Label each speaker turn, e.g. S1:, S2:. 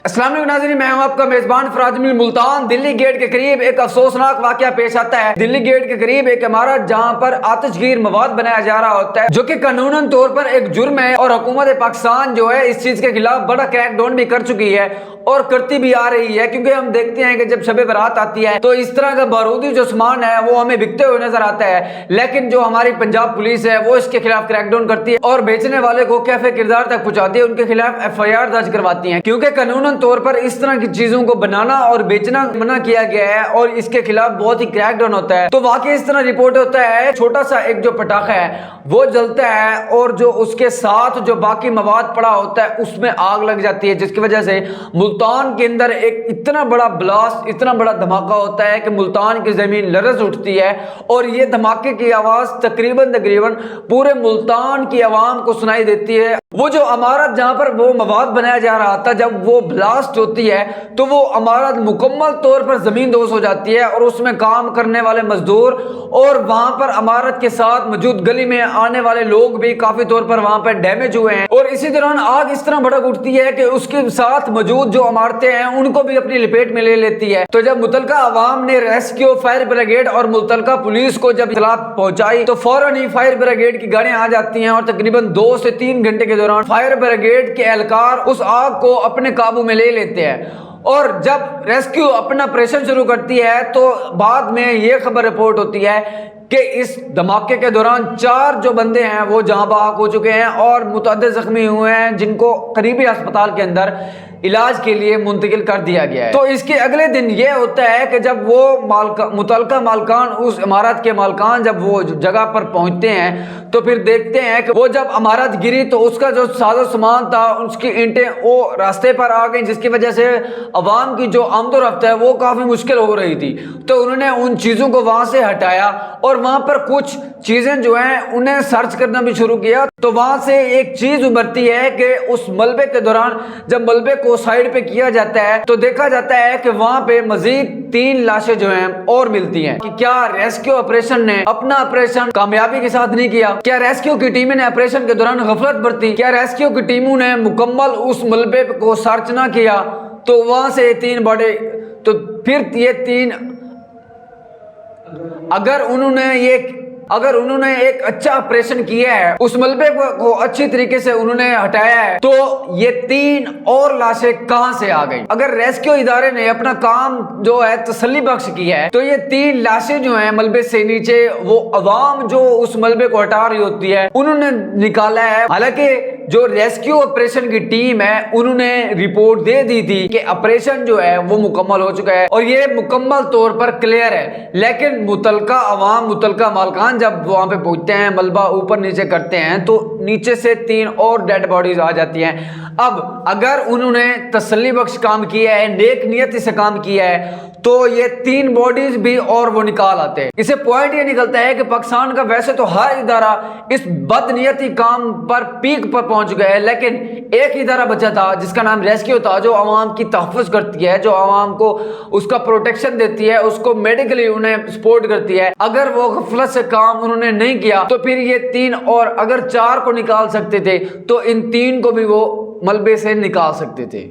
S1: السلام علیکم ناظرین، میں ہوں آپ کا میزبان فراز من ملتان۔ دلی گیٹ کے قریب ایک افسوسناک واقعہ پیش آتا ہے۔ دلی گیٹ کے قریب ایک عمارت جہاں پر آتش گیر مواد بنایا جا رہا ہوتا ہے، جو کہ قانوناً طور پر ایک جرم ہے، اور حکومت پاکستان جو ہے اس چیز کے خلاف بڑا کریک ڈاؤن بھی کر چکی ہے اور کرتی بھی آ رہی ہے، کیونکہ ہم دیکھتے ہیں کہ جب شب برات آتی ہے تو اس طرح کا بارودی جو سامان ہے وہ ہمیں بکتے ہوئے نظر آتا ہے، لیکن جو ہماری پنجاب پولیس ہے وہ اس کے خلاف کریک ڈاؤن کرتی ہے اور بیچنے والے کو کیفے کردار تک پہنچاتی ہے، ان کے خلاف FIR درج کرواتی ہیں، کیونکہ قانوناً طور پر اس طرح کی چیزوں کو بنانا اور بیچنا منع کیا گیا ہے اور اس کے خلاف بہت ہی کریک ڈاؤن ہوتا ہے۔ تو واقعی اس طرح رپورٹ ہوتا ہے، چھوٹا سا ایک جو پٹاخہ ہے وہ جلتا ہے اور جو اس کے ساتھ جو باقی مواد پڑا ہوتا ہے اس میں آگ لگ جاتی ہے، جس کی وجہ سے ملتان کے اندر ایک اتنا بڑا بلاسٹ، اتنا بڑا دھماکہ ہوتا ہے کہ ملتان کی زمین لرز اٹھتی ہے، اور یہ دھماکے کی آواز تقریباً پورے ملتان کی عوام کو سنائی دیتی ہے۔ وہ جو عمارت جہاں پر وہ مواد بنایا جا رہا تھا، جب وہ بلاسٹ ہوتی ہے تو وہ عمارت مکمل طور پر زمین دوز ہو جاتی ہے، اور اس میں کام کرنے والے مزدور اور وہاں پر عمارت کے ساتھ موجود گلی میں آنے والے لوگ بھی کافی طور پر وہاں پر ڈیمیج ہوئے ہیں، اور اسی دوران آگ اس طرح بھڑک اٹھتی ہے کہ اس کے ساتھ موجود جو عمارتیں ہیں ان کو بھی اپنی لپیٹ میں لے لیتی ہے۔ تو جب متعلقہ عوام نے ریسکیو فائر بریگیڈ اور متعلقہ پولیس کو جب اطلاع پہنچائی تو فوراً ہی فائر بریگیڈ کی گاڑیاں آ جاتی ہیں، اور تقریباً 2 سے 3 گھنٹے کے دوران فائر بریگیڈ کے اہلکار اس آگ کو اپنے قابو میں لے لیتے ہیں، اور جب ریسکیو اپنا آپریشن شروع کرتی ہے تو بعد میں یہ خبر رپورٹ ہوتی ہے کہ اس دھماکے کے دوران 4 جو بندے ہیں وہ جاں بحق ہو چکے ہیں اور متعدد زخمی ہوئے ہیں، جن کو قریبی ہسپتال کے اندر علاج کے لیے منتقل کر دیا گیا ہے۔ تو اس کے اگلے دن یہ ہوتا ہے کہ جب وہ متعلقہ مالکان، اس عمارت کے مالکان جب وہ جگہ پر پہنچتے ہیں تو پھر دیکھتے ہیں کہ وہ جب عمارت گری تو اس کا جو ساز و سامان تھا، اس کی اینٹیں وہ راستے پر آ گئیں، جس کی وجہ سے عوام کی جو آمد و رفت ہے وہ کافی مشکل ہو رہی تھی۔ تو انہوں نے ان چیزوں کو وہاں سے ہٹایا اور وہاں پر کچھ چیزیں جو ہیں انہیں سرچ کرنا بھی شروع کیا۔ تو وہاں سے ایک چیز ابھرتی ہے کہ اس ملبے کے دوران جب ملبے کو سائیڈ پہ کیا جاتا ہے تو دیکھا جاتا ہے کہ وہاں پہ مزید 3 لاشیں جو ہیں اور ملتی ہیں۔ کہ کیا ریسکیو آپریشن نے اپنا آپریشن کامیابی کے ساتھ نہیں کیا؟ کیا ریسکیو کی ٹیمیں نے آپریشن کے دوران غفلت برتی؟ کیا ریسکیو کی ٹیموں نے مکمل اس ملبے کو سرچ نہ کیا؟ تو وہاں سے 3 باڈی، تو پھر یہ 3 اگر انہوں نے ایک اچھا آپریشن کیا ہے، اس ملبے کو اچھی طریقے سے انہوں نے ہٹایا ہے، تو یہ 3 اور لاشیں کہاں سے آ گئی؟ اگر ریسکیو ادارے نے اپنا کام جو ہے تسلی بخش کیا ہے تو یہ 3 لاشیں جو ہیں ملبے سے نیچے، وہ عوام جو اس ملبے کو ہٹا رہی ہوتی ہے انہوں نے نکالا ہے۔ حالانکہ جو ریسکیو آپریشن کی ٹیم ہے انہوں نے رپورٹ دے دی تھی کہ آپریشن جو ہے وہ مکمل ہو چکا ہے اور یہ مکمل طور پر کلیئر ہے، لیکن متعلقہ عوام، متعلقہ مالکان جب وہاں پہ پہنچتے ہیں، ملبہ اوپر نیچے کرتے ہیں تو نیچے سے 3 اور ڈیڈ باڈیز آ جاتی ہیں۔ اب اگر انہوں نے تسلی بخش کام کیا ہے، نیک نیتی سے کام کیا ہے، تو یہ 3 باڈیز بھی اور وہ نکال آتے ہیں۔ اسے پوائنٹ یہ نکلتا ہے کہ پاکستان کا ویسے تو ہر ادارہ اس بد نیتی کام پر پیک پر پہنچ گیا ہے، لیکن ایک ادارہ بچا تھا جس کا نام ریسکیو تھا، جو عوام کی تحفظ کرتی ہے، جو عوام کو اس کا پروٹیکشن دیتی ہے، اس کو میڈیکلی انہیں سپورٹ کرتی ہے۔ اگر وہ غفلت سے کام انہوں نے نہیں کیا تو پھر یہ 3 اور اگر 4 کو نکال سکتے تھے تو ان 3 کو بھی وہ ملبے سے نکال سکتے تھے۔